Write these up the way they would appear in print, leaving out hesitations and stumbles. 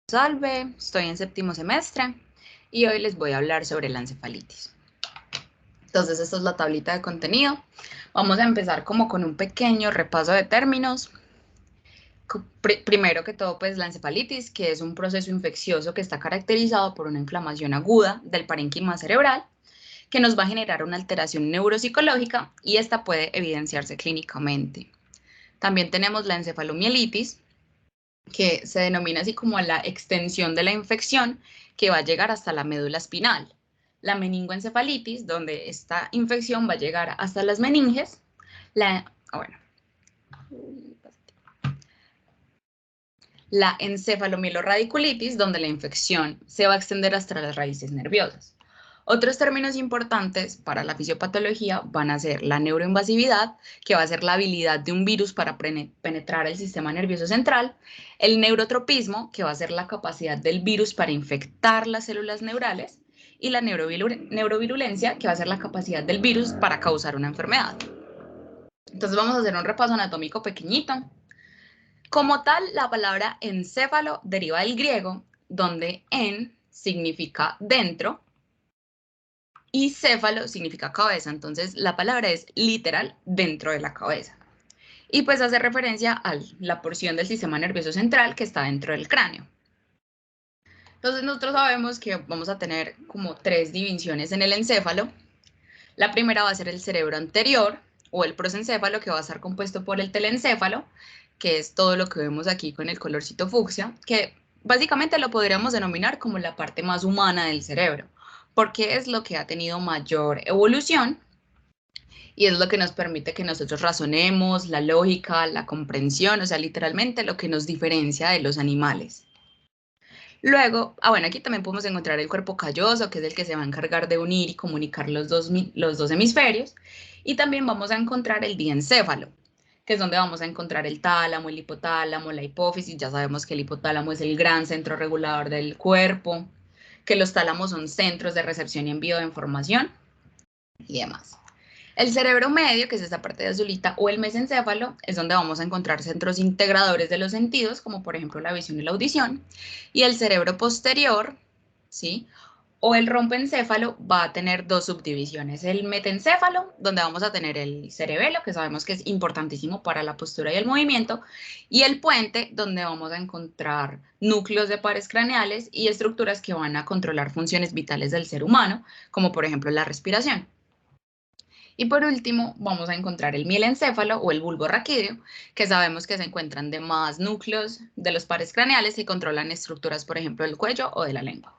Salve, estoy en séptimo semestre y hoy les voy a hablar sobre la encefalitis. Entonces, esta es la tablita de contenido. Vamos a empezar como con un pequeño repaso de términos. Primero que todo, pues la encefalitis, que es un proceso infeccioso que está caracterizado por una inflamación aguda del parénquima cerebral, que nos va a generar una alteración neuropsicológica y esta puede evidenciarse clínicamente. También tenemos la encefalomielitis, que se denomina así como la extensión de la infección que va a llegar hasta la médula espinal. La meningoencefalitis, donde esta infección va a llegar hasta las meninges. La encefalomielorradiculitis, donde la infección se va a extender hasta las raíces nerviosas. Otros términos importantes para la fisiopatología van a ser la neuroinvasividad, que va a ser la habilidad de un virus para penetrar el sistema nervioso central, el neurotropismo, que va a ser la capacidad del virus para infectar las células neurales, y la neurovirulencia, que va a ser la capacidad del virus para causar una enfermedad. Entonces vamos a hacer un repaso anatómico pequeñito. Como tal, la palabra encéfalo deriva del griego, donde en significa dentro y céfalo significa cabeza. Entonces, la palabra es literal dentro de la cabeza. Y pues hace referencia a la porción del sistema nervioso central que está dentro del cráneo. Entonces, nosotros sabemos que vamos a tener como 3 divisiones en el encéfalo. La primera va a ser el cerebro anterior o el prosencéfalo, que va a estar compuesto por el telencéfalo, que es todo lo que vemos aquí con el colorcito fucsia, que básicamente lo podríamos denominar como la parte más humana del cerebro, porque es lo que ha tenido mayor evolución y es lo que nos permite que nosotros razonemos, la lógica, la comprensión, o sea, literalmente lo que nos diferencia de los animales. Luego, bueno, aquí también podemos encontrar el cuerpo calloso, que es el que se va a encargar de unir y comunicar los dos hemisferios. Y también vamos a encontrar el diencéfalo, que es donde vamos a encontrar el tálamo, el hipotálamo, la hipófisis. Ya sabemos que el hipotálamo es el gran centro regulador del cuerpo, que los tálamos son centros de recepción y envío de información y demás. El cerebro medio, que es esta parte de azulita, o el mesencéfalo, es donde vamos a encontrar centros integradores de los sentidos, como por ejemplo la visión y la audición. Y el cerebro posterior, ¿sí?, o el rompencéfalo, va a tener 2 subdivisiones. El metencéfalo, donde vamos a tener el cerebelo, que sabemos que es importantísimo para la postura y el movimiento, y el puente, donde vamos a encontrar núcleos de pares craneales y estructuras que van a controlar funciones vitales del ser humano, como por ejemplo la respiración. Y por último, vamos a encontrar el mielencéfalo o el bulbo raquídeo, que sabemos que se encuentran de más núcleos de los pares craneales que controlan estructuras, por ejemplo, del cuello o de la lengua.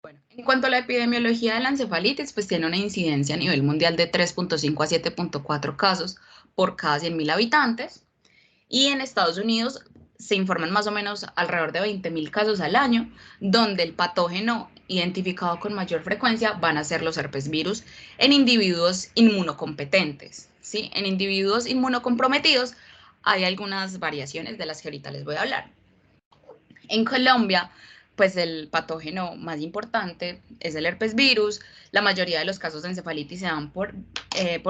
Bueno, en cuanto a la epidemiología de la encefalitis, pues tiene una incidencia a nivel mundial de 3.5 a 7.4 casos por cada 100.000 habitantes. Y en Estados Unidos se informan más o menos alrededor de 20.000 casos al año, donde el patógeno identificado con mayor frecuencia van a ser los herpesvirus en individuos inmunocompetentes, ¿sí? En individuos inmunocomprometidos hay algunas variaciones de las que ahorita les voy a hablar. En Colombia, pues el patógeno más importante es el herpesvirus. La mayoría de los casos de encefalitis se dan por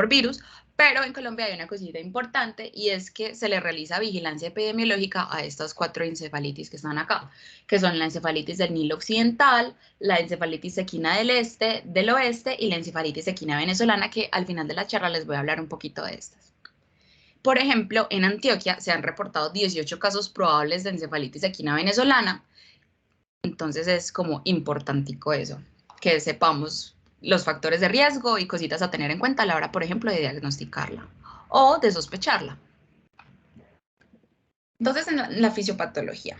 virus, pero en Colombia hay una cosita importante y es que se le realiza vigilancia epidemiológica a estas 4 encefalitis que están acá, que son la encefalitis del Nilo Occidental, la encefalitis equina del oeste y la encefalitis equina venezolana, que al final de la charla les voy a hablar un poquito de estas. Por ejemplo, en Antioquia se han reportado 18 casos probables de encefalitis equina venezolana. Entonces es como importantico eso, que sepamos los factores de riesgo y cositas a tener en cuenta a la hora, por ejemplo, de diagnosticarla o de sospecharla. Entonces, en la fisiopatología,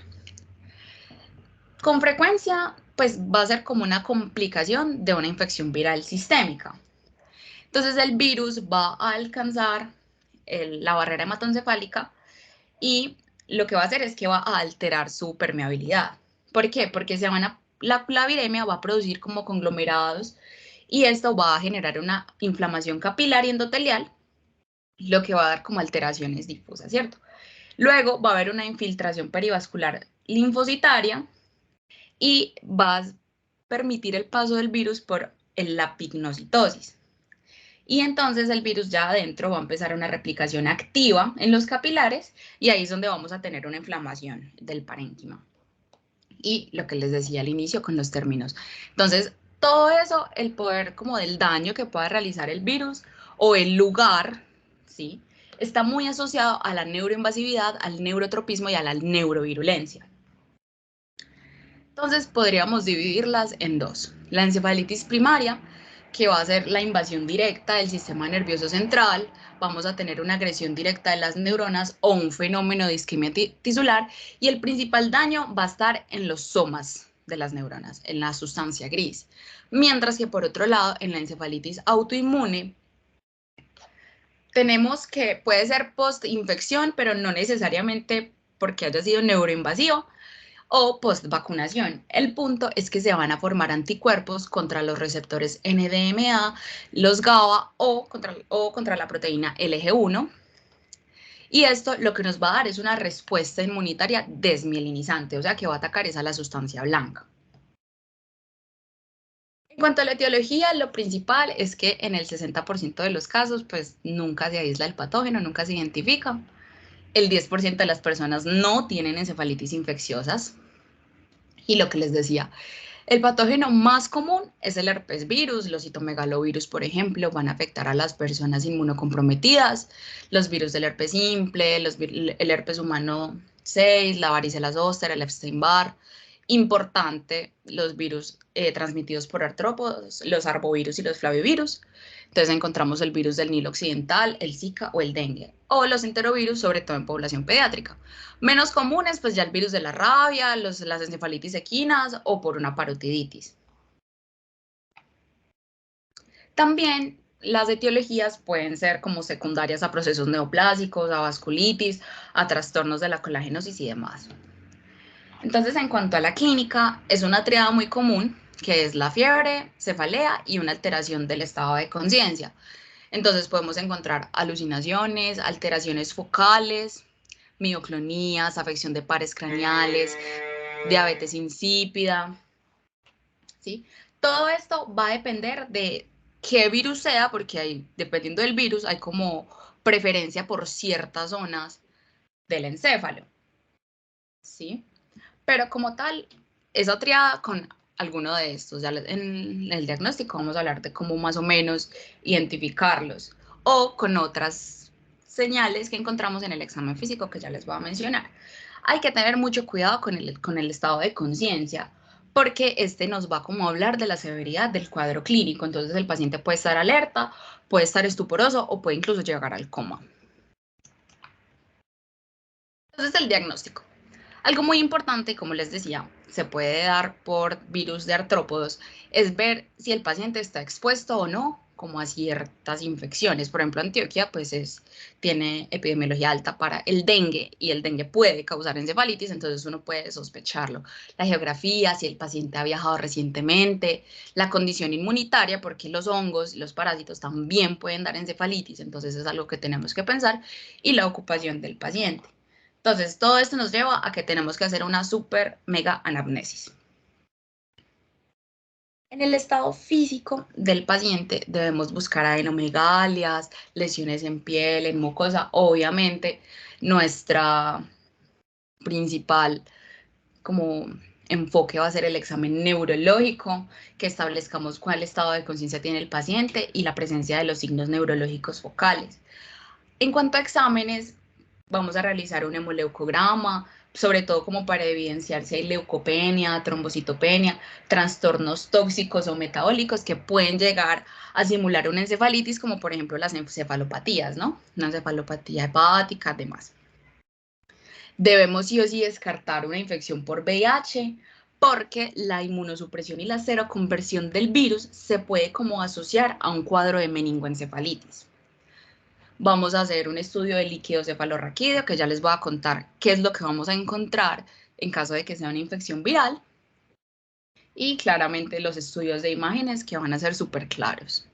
con frecuencia, pues va a ser como una complicación de una infección viral sistémica. Entonces, el virus va a alcanzar la barrera hematoencefálica y lo que va a hacer es que va a alterar su permeabilidad. ¿Por qué? Porque la viremia va a producir como conglomerados y esto va a generar una inflamación capilar y endotelial, lo que va a dar como alteraciones difusas, ¿cierto? Luego va a haber una infiltración perivascular linfocitaria y va a permitir el paso del virus por la pignocitosis. Y entonces el virus ya adentro va a empezar una replicación activa en los capilares y ahí es donde vamos a tener una inflamación del parénquima. Y lo que les decía al inicio con los términos. Entonces, todo eso, el poder como del daño que pueda realizar el virus o el lugar, ¿sí? Está muy asociado a la neuroinvasividad, al neurotropismo y a la neurovirulencia. Entonces, podríamos dividirlas en dos. La encefalitis primaria, que va a ser la invasión directa del sistema nervioso central, vamos a tener una agresión directa de las neuronas o un fenómeno de isquemia tisular, y el principal daño va a estar en los somas de las neuronas, en la sustancia gris. Mientras que por otro lado, en la encefalitis autoinmune, tenemos que puede ser post-infección, pero no necesariamente porque haya sido neuroinvasivo, o post-vacunación. El punto es que se van a formar anticuerpos contra los receptores NDMA, los GABA o contra la proteína LG1. Y esto lo que nos va a dar es una respuesta inmunitaria desmielinizante, o sea que va a atacar esa la sustancia blanca. En cuanto a la etiología, lo principal es que en el 60% de los casos, pues nunca se aísla el patógeno, nunca se identifica. El 10% de las personas no tienen encefalitis infecciosas. Y lo que les decía, el patógeno más común es el herpes virus, los citomegalovirus, por ejemplo, van a afectar a las personas inmunocomprometidas, los virus del herpes simple, el herpes humano 6, la varicela zoster, el Epstein-Barr. Importante, los virus transmitidos por artrópodos, los arbovirus y los flavivirus. Entonces encontramos el virus del Nilo occidental, el Zika o el dengue, o los enterovirus, sobre todo en población pediátrica. Menos comunes, pues ya el virus de la rabia, las encefalitis equinas o por una parotiditis. También las etiologías pueden ser como secundarias a procesos neoplásicos, a vasculitis, a trastornos de la colagenosis y demás. Entonces, en cuanto a la clínica, es una triada muy común, que es la fiebre, cefalea y una alteración del estado de conciencia. Entonces podemos encontrar alucinaciones, alteraciones focales, mioclonías, afección de pares craneales, diabetes insípida, ¿sí? Todo esto va a depender de qué virus sea, porque hay, dependiendo del virus, hay como preferencia por ciertas zonas del encéfalo, ¿sí? Pero como tal, esa triada con alguno de estos, ya en el diagnóstico vamos a hablar de cómo más o menos identificarlos, o con otras señales que encontramos en el examen físico que ya les voy a mencionar. Hay que tener mucho cuidado con el estado de conciencia, porque este nos va como a hablar de la severidad del cuadro clínico. Entonces el paciente puede estar alerta, puede estar estuporoso o puede incluso llegar al coma. Entonces el diagnóstico. Algo muy importante, como les decía, se puede dar por virus de artrópodos, es ver si el paciente está expuesto o no como a ciertas infecciones. Por ejemplo, Antioquia tiene epidemiología alta para el dengue y el dengue puede causar encefalitis, entonces uno puede sospecharlo. La geografía, si el paciente ha viajado recientemente, la condición inmunitaria, porque los hongos y los parásitos también pueden dar encefalitis, entonces es algo que tenemos que pensar, y la ocupación del paciente. Entonces, todo esto nos lleva a que tenemos que hacer una super mega anamnesis. En el estado físico del paciente debemos buscar adenomegalias, lesiones en piel, en mucosa. Obviamente, nuestra principal como enfoque va a ser el examen neurológico, que establezcamos cuál estado de conciencia tiene el paciente y la presencia de los signos neurológicos focales. En cuanto a exámenes, vamos a realizar un hemoleucograma, sobre todo como para evidenciar si hay leucopenia, trombocitopenia, trastornos tóxicos o metabólicos que pueden llegar a simular una encefalitis, como por ejemplo las encefalopatías, ¿no? Una encefalopatía hepática, además. Debemos sí o sí descartar una infección por VIH, porque la inmunosupresión y la seroconversión del virus se puede como asociar a un cuadro de meningoencefalitis. Vamos a hacer un estudio de líquido cefalorraquídeo, que ya les voy a contar qué es lo que vamos a encontrar en caso de que sea una infección viral. Y claramente los estudios de imágenes que van a ser súper claros.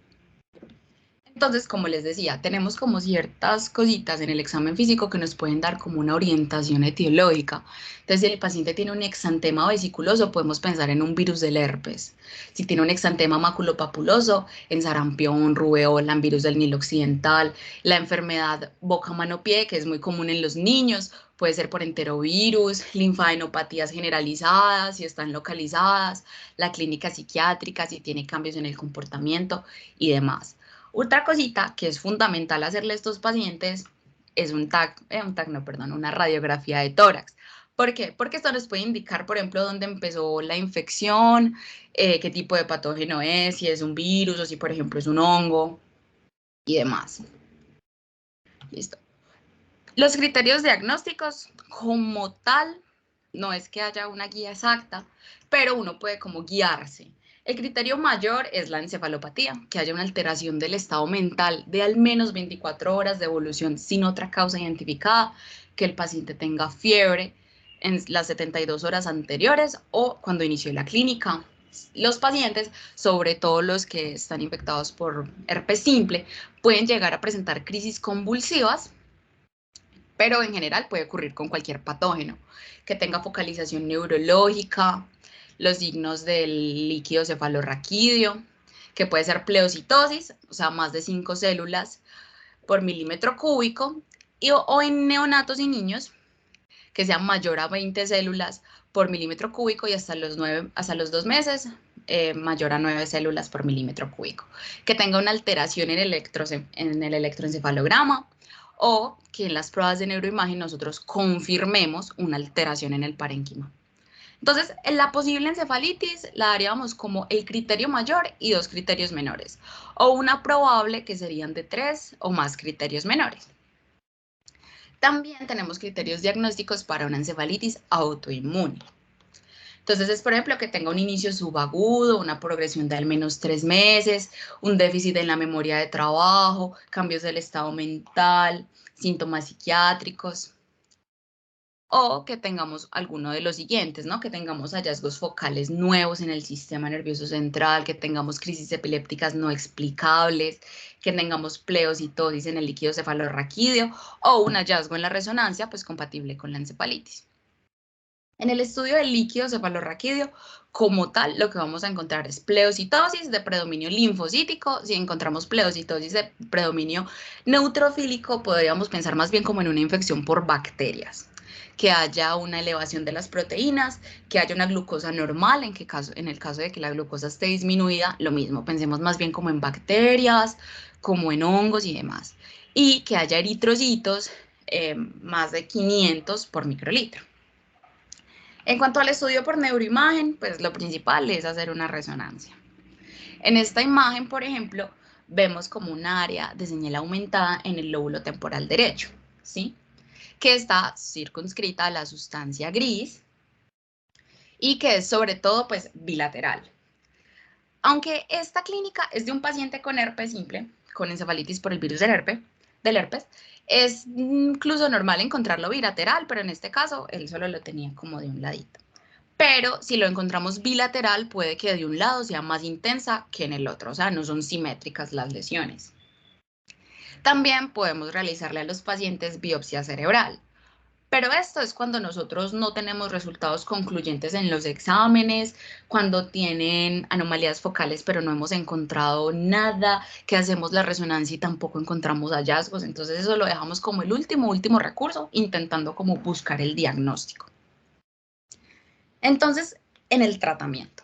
Entonces, como les decía, tenemos como ciertas cositas en el examen físico que nos pueden dar como una orientación etiológica. Entonces, si el paciente tiene un exantema vesiculoso, podemos pensar en un virus del herpes. Si tiene un exantema maculopapuloso, en sarampión, rubeola, en virus del Nilo occidental. La enfermedad boca-mano-pie, que es muy común en los niños, puede ser por enterovirus, linfadenopatías generalizadas, si están localizadas, la clínica psiquiátrica, si tiene cambios en el comportamiento y demás. Otra cosita que es fundamental hacerle a estos pacientes es una radiografía de tórax. ¿Por qué? Porque esto nos puede indicar, por ejemplo, dónde empezó la infección, qué tipo de patógeno es, si es un virus o si, por ejemplo, es un hongo y demás. Listo. Los criterios diagnósticos, como tal, no es que haya una guía exacta, pero uno puede como guiarse. El criterio mayor es la encefalopatía, que haya una alteración del estado mental de al menos 24 horas de evolución sin otra causa identificada, que el paciente tenga fiebre en las 72 horas anteriores o cuando inició la clínica. Los pacientes, sobre todo los que están infectados por herpes simple, pueden llegar a presentar crisis convulsivas, pero en general puede ocurrir con cualquier patógeno, que tenga focalización neurológica, los signos del líquido cefalorraquídeo, que puede ser pleocitosis, o sea, más de 5 células por milímetro cúbico, o en neonatos y niños, que sea mayor a 20 células por milímetro cúbico y hasta los 2 meses, mayor a 9 células por milímetro cúbico, que tenga una alteración en el electroencefalograma, o que en las pruebas de neuroimagen nosotros confirmemos una alteración en el parénquima. Entonces, en la posible encefalitis la daríamos como el criterio mayor y 2 criterios menores, o una probable que serían de 3 o más criterios menores. También tenemos criterios diagnósticos para una encefalitis autoinmune. Entonces es, por ejemplo, que tenga un inicio subagudo, una progresión de al menos 3 meses, un déficit en la memoria de trabajo, cambios del estado mental, síntomas psiquiátricos, o que tengamos alguno de los siguientes, ¿no? Que tengamos hallazgos focales nuevos en el sistema nervioso central, que tengamos crisis epilépticas no explicables, que tengamos pleocitosis en el líquido cefalorraquídeo o un hallazgo en la resonancia, pues compatible con la encefalitis. En el estudio del líquido cefalorraquídeo, como tal, lo que vamos a encontrar es pleocitosis de predominio linfocítico. Si encontramos pleocitosis de predominio neutrofílico, podríamos pensar más bien como en una infección por bacterias, que haya una elevación de las proteínas, que haya una glucosa normal, en el caso de que la glucosa esté disminuida, lo mismo, pensemos más bien como en bacterias, como en hongos y demás, y que haya eritrocitos más de 500 por microlitro. En cuanto al estudio por neuroimagen, pues lo principal es hacer una resonancia. En esta imagen, por ejemplo, vemos como un área de señal aumentada en el lóbulo temporal derecho, ¿sí? Que está circunscrita a la sustancia gris y que es sobre todo pues bilateral. Aunque esta clínica es de un paciente con herpes simple, con encefalitis por el virus del herpes, es incluso normal encontrarlo bilateral, pero en este caso él solo lo tenía como de un ladito. Pero si lo encontramos bilateral, puede que de un lado sea más intensa que en el otro, o sea, no son simétricas las lesiones. También podemos realizarle a los pacientes biopsia cerebral, pero esto es cuando nosotros no tenemos resultados concluyentes en los exámenes, cuando tienen anomalías focales, pero no hemos encontrado nada, que hacemos la resonancia y tampoco encontramos hallazgos. Entonces eso lo dejamos como el último recurso, intentando como buscar el diagnóstico. Entonces, en el tratamiento,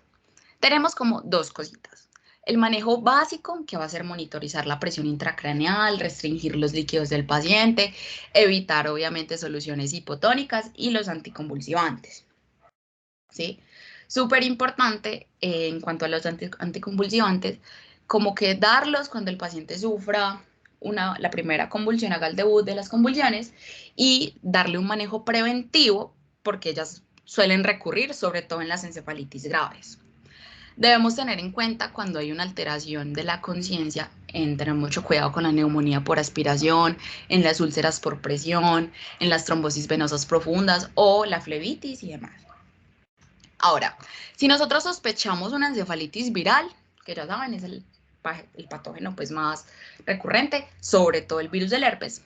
tenemos como 2 cositas. El manejo básico, que va a ser monitorizar la presión intracraneal, restringir los líquidos del paciente, evitar obviamente soluciones hipotónicas y los anticonvulsivantes, ¿sí? Súper importante en cuanto a los anticonvulsivantes, como que darlos cuando el paciente sufra la primera convulsión, haga el debut de las convulsiones, y darle un manejo preventivo, porque ellas suelen recurrir, sobre todo en las encefalitis graves. Debemos tener en cuenta cuando hay una alteración de la conciencia, en tener mucho cuidado con la neumonía por aspiración, en las úlceras por presión, en las trombosis venosas profundas o la flebitis y demás. Ahora, si nosotros sospechamos una encefalitis viral, que ya saben, es el el patógeno pues más recurrente, sobre todo el virus del herpes.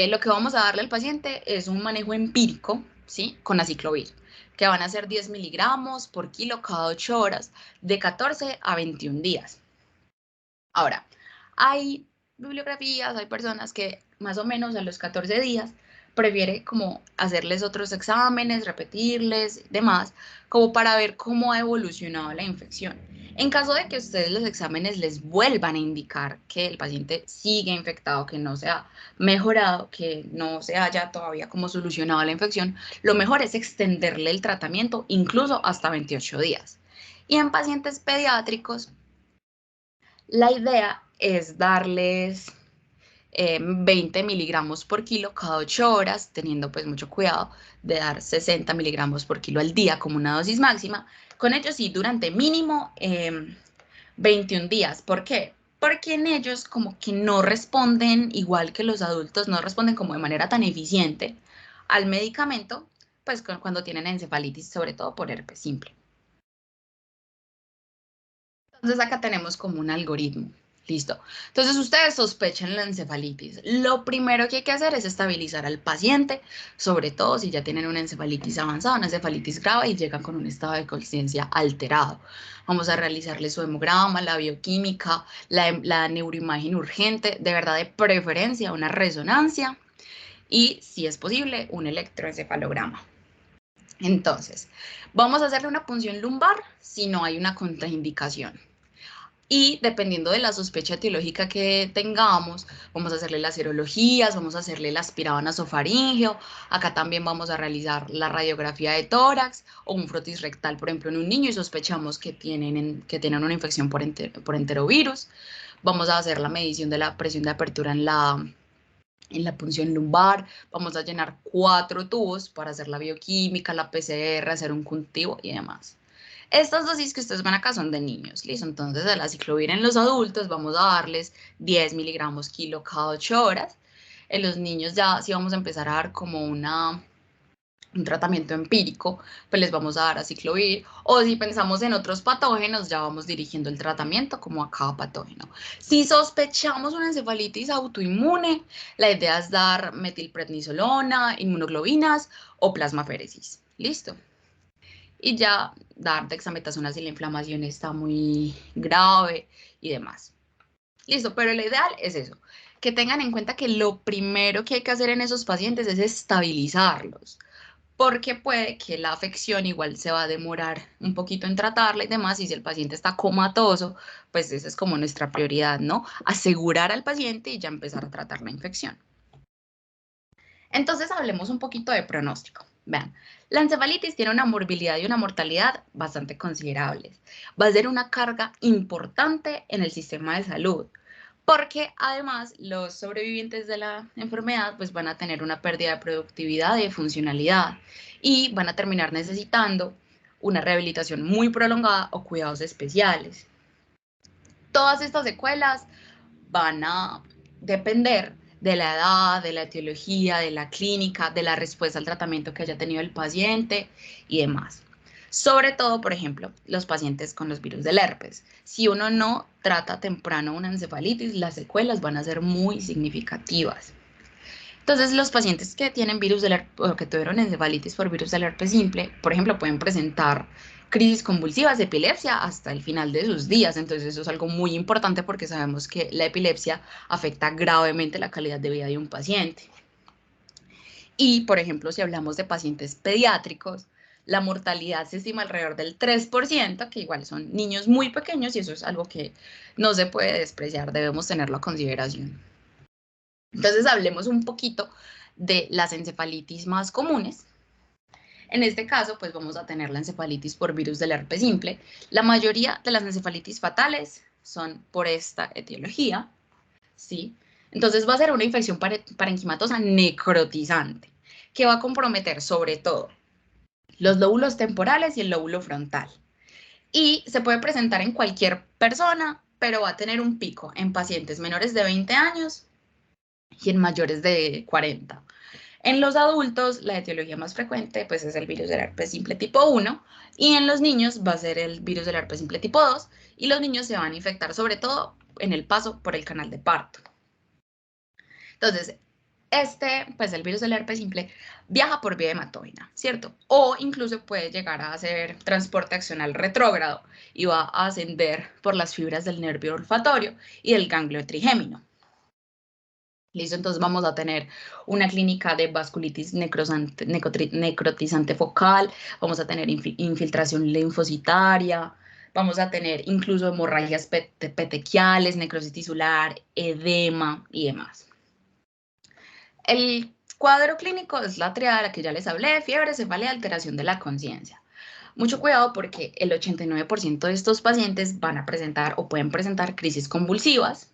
Lo que vamos a darle al paciente es un manejo empírico, ¿sí? Con aciclovir, que van a ser 10 miligramos por kilo cada 8 horas, de 14 a 21 días. Ahora, hay bibliografías, hay personas que más o menos a los 14 días prefiere como hacerles otros exámenes, repetirles, demás, como para ver cómo ha evolucionado la infección. En caso de que ustedes los exámenes les vuelvan a indicar que el paciente sigue infectado, que no se ha mejorado, que no se haya todavía como solucionado la infección, lo mejor es extenderle el tratamiento incluso hasta 28 días. Y en pacientes pediátricos, la idea es darles 20 miligramos por kilo cada 8 horas, teniendo pues mucho cuidado de dar 60 miligramos por kilo al día como una dosis máxima. Con ellos sí, durante mínimo 21 días. ¿Por qué? Porque en ellos como que no responden igual que los adultos, no responden como de manera tan eficiente al medicamento, pues cuando tienen encefalitis, sobre todo por herpes simple. Entonces acá tenemos como un algoritmo. Listo. Entonces ustedes sospechan la encefalitis. Lo primero que hay que hacer es estabilizar al paciente, sobre todo si ya tienen una encefalitis avanzada, una encefalitis grave y llegan con un estado de conciencia alterado. Vamos a realizarle su hemograma, la bioquímica, la neuroimagen urgente, de verdad de preferencia una resonancia y, si es posible, un electroencefalograma. Entonces, vamos a hacerle una punción lumbar si no hay una contraindicación. Y dependiendo de la sospecha etiológica que tengamos, vamos a hacerle las serologías, vamos a hacerle el aspirado nasofaríngeo. Acá también vamos a realizar la radiografía de tórax o un frotis rectal, por ejemplo, en un niño y sospechamos que tienen una infección por enterovirus. Vamos a hacer la medición de la presión de apertura en la punción lumbar. Vamos a llenar 4 tubos para hacer la bioquímica, la PCR, hacer un cultivo y demás. Estas dosis que ustedes ven acá son de niños, ¿listo? Entonces, el aciclovir en los adultos vamos a darles 10 miligramos kilo cada 8 horas. En los niños ya sí vamos a empezar a dar como un tratamiento empírico, pues les vamos a dar aciclovir. O si pensamos en otros patógenos, ya vamos dirigiendo el tratamiento como a cada patógeno. Si sospechamos una encefalitis autoinmune, la idea es dar metilprednisolona, inmunoglobinas o plasmaféresis. ¿Listo? Y ya dar dexametasona si la inflamación está muy grave y demás. Listo, pero lo ideal es eso, que tengan en cuenta que lo primero que hay que hacer en esos pacientes es estabilizarlos, porque puede que la afección igual se va a demorar un poquito en tratarla y demás, y si el paciente está comatoso, pues esa es como nuestra prioridad, ¿no? Asegurar al paciente y ya empezar a tratar la infección. Entonces hablemos un poquito de pronóstico. Vean, la encefalitis tiene una morbilidad y una mortalidad bastante considerables. Va a ser una carga importante en el sistema de salud, porque además los sobrevivientes de la enfermedad pues van a tener una pérdida de productividad y de funcionalidad y van a terminar necesitando una rehabilitación muy prolongada o cuidados especiales. Todas estas secuelas van a depender de la edad, de la etiología, de la clínica, de la respuesta al tratamiento que haya tenido el paciente y demás. Sobre todo, por ejemplo, los pacientes con los virus del herpes. Si uno no trata temprano una encefalitis, las secuelas van a ser muy significativas. Entonces, los pacientes que tienen virus del herpes o que tuvieron encefalitis por virus del herpes simple, por ejemplo, pueden presentar crisis convulsivas, epilepsia hasta el final de sus días. Entonces, eso es algo muy importante porque sabemos que la epilepsia afecta gravemente la calidad de vida de un paciente. Y, por ejemplo, si hablamos de pacientes pediátricos, la mortalidad se estima alrededor del 3%, que igual son niños muy pequeños y eso es algo que no se puede despreciar, debemos tenerlo a consideración. Entonces, hablemos un poquito de las encefalitis más comunes. En este caso, pues vamos a tener la encefalitis por virus del herpes simple. La mayoría de las encefalitis fatales son por esta etiología, ¿sí? Entonces va a ser una infección parenquimatosa necrotizante, que va a comprometer sobre todo los lóbulos temporales y el lóbulo frontal. Y se puede presentar en cualquier persona, pero va a tener un pico en pacientes menores de 20 años y en mayores de 40. En los adultos, la etiología más frecuente pues, es el virus del herpes simple tipo 1 y en los niños va a ser el virus del herpes simple tipo 2 y los niños se van a infectar sobre todo en el paso por el canal de parto. Entonces, pues el virus del herpes simple viaja por vía hematógena, ¿cierto? O incluso puede llegar a hacer transporte accional retrógrado y va a ascender por las fibras del nervio olfatorio y del ganglio trigémino. Listo, entonces vamos a tener una clínica de vasculitis necrotizante focal, vamos a tener infiltración linfocitaria, vamos a tener incluso hemorragias petequiales, necrosis tisular, edema y demás. El cuadro clínico es la triada de la que ya les hablé, fiebre, cefalea, alteración de la conciencia. Mucho cuidado porque el 89% de estos pacientes van a presentar o pueden presentar crisis convulsivas,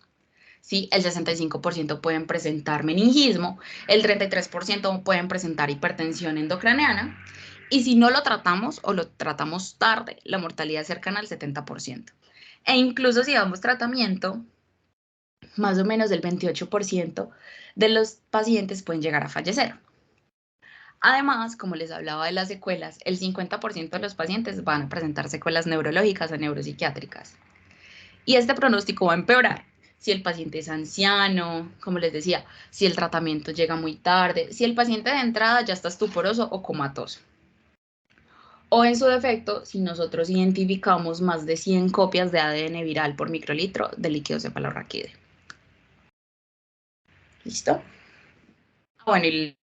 ¿sí? El 65% pueden presentar meningismo, el 33% pueden presentar hipertensión endocraniana, y si no lo tratamos o lo tratamos tarde, la mortalidad es cercana al 70%. E incluso si damos tratamiento, más o menos el 28% de los pacientes pueden llegar a fallecer. Además, como les hablaba de las secuelas, el 50% de los pacientes van a presentar secuelas neurológicas o neuropsiquiátricas. Y este pronóstico va a empeorar si el paciente es anciano, como les decía, si el tratamiento llega muy tarde, si el paciente de entrada ya está estuporoso o comatoso. O en su defecto, si nosotros identificamos más de 100 copias de ADN viral por microlitro de líquido cefalorraquídeo. ¿Listo? Bueno, y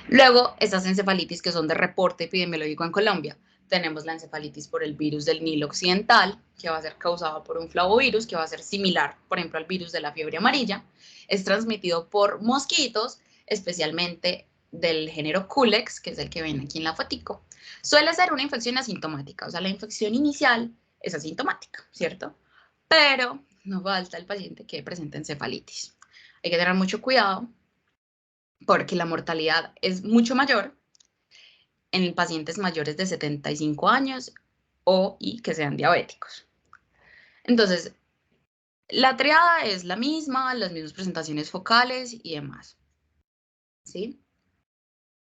luego, estas encefalitis que son de reporte epidemiológico en Colombia. Tenemos la encefalitis por el virus del Nilo Occidental, que va a ser causada por un flavovirus, que va a ser similar, por ejemplo, al virus de la fiebre amarilla. Es transmitido por mosquitos, especialmente del género Culex, que es el que ven aquí en la fotico. Suele ser una infección asintomática, o sea, la infección inicial es asintomática, ¿cierto? Pero no falta el paciente que presenta encefalitis. Hay que tener mucho cuidado porque la mortalidad es mucho mayor en pacientes mayores de 75 años y que sean diabéticos. Entonces, la triada es la misma, las mismas presentaciones focales y demás. ¿Sí?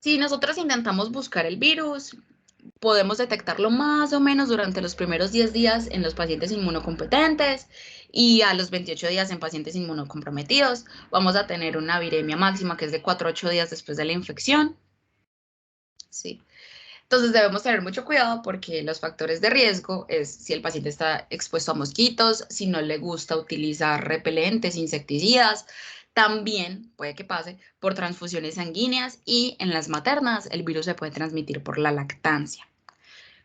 Si nosotros intentamos buscar el virus, podemos detectarlo más o menos durante los primeros 10 días en los pacientes inmunocompetentes y a los 28 días en pacientes inmunocomprometidos. Vamos a tener una viremia máxima que es de 4 a 8 días después de la infección. ¿Sí? Entonces debemos tener mucho cuidado porque los factores de riesgo es si el paciente está expuesto a mosquitos, si no le gusta utilizar repelentes, insecticidas, también puede que pase por transfusiones sanguíneas y en las maternas el virus se puede transmitir por la lactancia.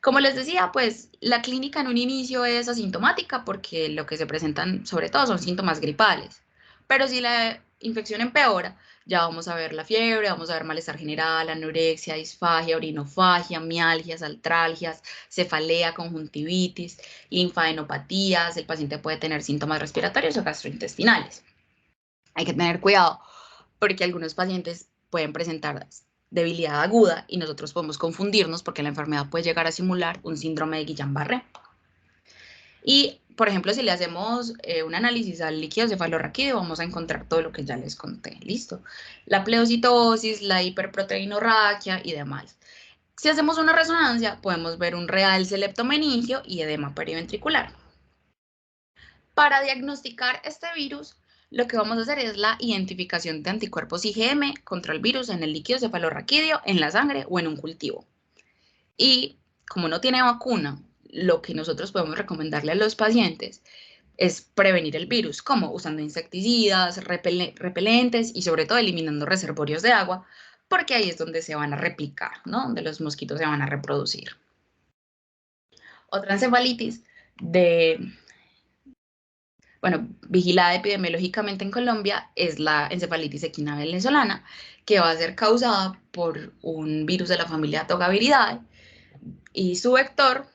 Como les decía, pues la clínica en un inicio es asintomática porque lo que se presentan sobre todo son síntomas gripales. Pero si la infección empeora, ya vamos a ver la fiebre, vamos a ver malestar general, anorexia, disfagia, orinofagia, mialgias, artralgias, cefalea, conjuntivitis, linfadenopatías. El paciente puede tener síntomas respiratorios o gastrointestinales. Hay que tener cuidado porque algunos pacientes pueden presentar debilidad aguda y nosotros podemos confundirnos porque la enfermedad puede llegar a simular un síndrome de Guillain-Barré. Y, por ejemplo, si le hacemos un análisis al líquido cefalorraquídeo, vamos a encontrar todo lo que ya les conté, ¿listo? La pleocitosis, la hiperproteinorraquia y demás. Si hacemos una resonancia, podemos ver un realce leptomeningio y edema periventricular. Para diagnosticar este virus, lo que vamos a hacer es la identificación de anticuerpos IgM contra el virus en el líquido cefalorraquídeo, en la sangre o en un cultivo. Y como no tiene vacuna, lo que nosotros podemos recomendarle a los pacientes es prevenir el virus, como usando insecticidas, repelentes y sobre todo eliminando reservorios de agua, porque ahí es donde se van a replicar, ¿no? Donde los mosquitos se van a reproducir. Otra encefalitis vigilada epidemiológicamente en Colombia es la encefalitis equina venezolana, que va a ser causada por un virus de la familia Togaviridae y su vector,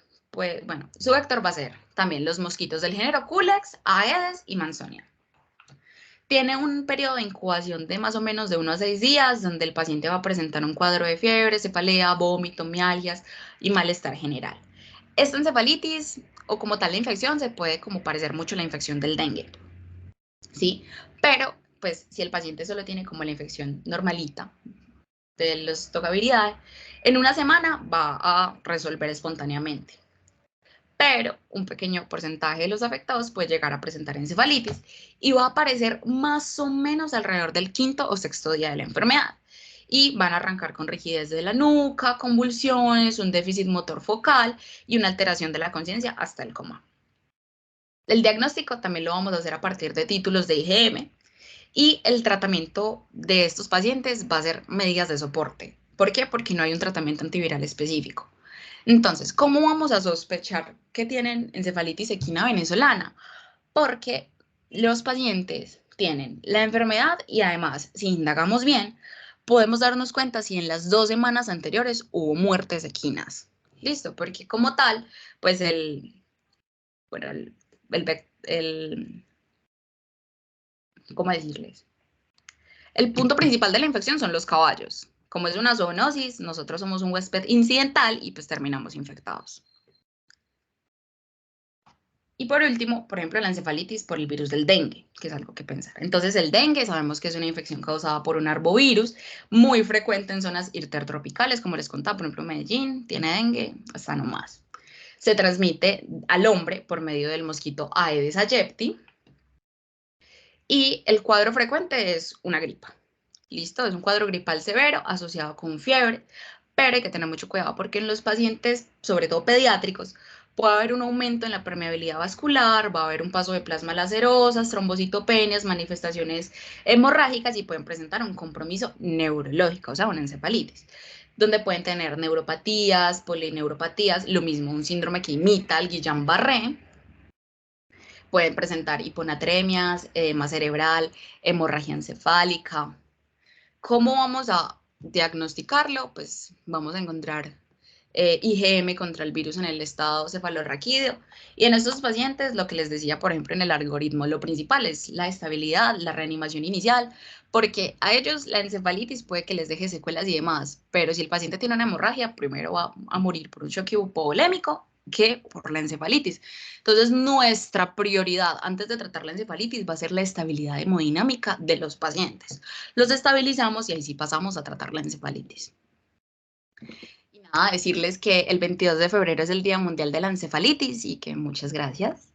su vector va a ser también los mosquitos del género Culex, Aedes y Mansonia. Tiene un periodo de incubación de más o menos de 1 a 6 días, donde el paciente va a presentar un cuadro de fiebre, cefalea, vómito, mialgias y malestar general. Esta encefalitis, o como tal la infección, se puede como parecer mucho a la infección del dengue, ¿sí? Pero pues si el paciente solo tiene como la infección normalita de la tocabilidad, en una semana va a resolver espontáneamente. Pero un pequeño porcentaje de los afectados puede llegar a presentar encefalitis y va a aparecer más o menos alrededor del quinto o sexto día de la enfermedad. Y van a arrancar con rigidez de la nuca, convulsiones, un déficit motor focal y una alteración de la conciencia hasta el coma. El diagnóstico también lo vamos a hacer a partir de títulos de IgM y el tratamiento de estos pacientes va a ser medidas de soporte. ¿Por qué? Porque no hay un tratamiento antiviral específico. Entonces, ¿cómo vamos a sospechar que tienen encefalitis equina venezolana? Porque los pacientes tienen la enfermedad y además, si indagamos bien, podemos darnos cuenta si en las 2 semanas anteriores hubo muertes equinas. ¿Listo? Porque como tal, pues ¿cómo decirles? El punto principal de la infección son los caballos. Como es una zoonosis, nosotros somos un huésped incidental y pues terminamos infectados. Y por último, por ejemplo, la encefalitis por el virus del dengue, que es algo que pensar. Entonces, el dengue sabemos que es una infección causada por un arbovirus, muy frecuente en zonas intertropicales, como les contaba, por ejemplo, Medellín tiene dengue, hasta no más. Se transmite al hombre por medio del mosquito Aedes aegypti y el cuadro frecuente es una gripa. ¿Listo? Es un cuadro gripal severo asociado con fiebre, pero hay que tener mucho cuidado porque en los pacientes, sobre todo pediátricos, puede haber un aumento en la permeabilidad vascular, va a haber un paso de plasma lacerosas, trombocitopenias, manifestaciones hemorrágicas y pueden presentar un compromiso neurológico, o sea, una encefalitis, donde pueden tener neuropatías, polineuropatías, lo mismo, un síndrome que imita al Guillain-Barré, pueden presentar hiponatremias, edema cerebral, hemorragia encefálica. ¿Cómo vamos a diagnosticarlo? Pues vamos a encontrar IgM contra el virus en el estado cefalorraquídeo. Y en estos pacientes, lo que les decía, por ejemplo, en el algoritmo, lo principal es la estabilidad, la reanimación inicial, porque a ellos la encefalitis puede que les deje secuelas y demás, pero si el paciente tiene una hemorragia, primero va a morir por un choque hipovolémico que por la encefalitis. Entonces, nuestra prioridad antes de tratar la encefalitis va a ser la estabilidad hemodinámica de los pacientes. Los estabilizamos y ahí sí pasamos a tratar la encefalitis. Y nada, decirles que el 22 de febrero es el Día Mundial de la Encefalitis y que muchas gracias.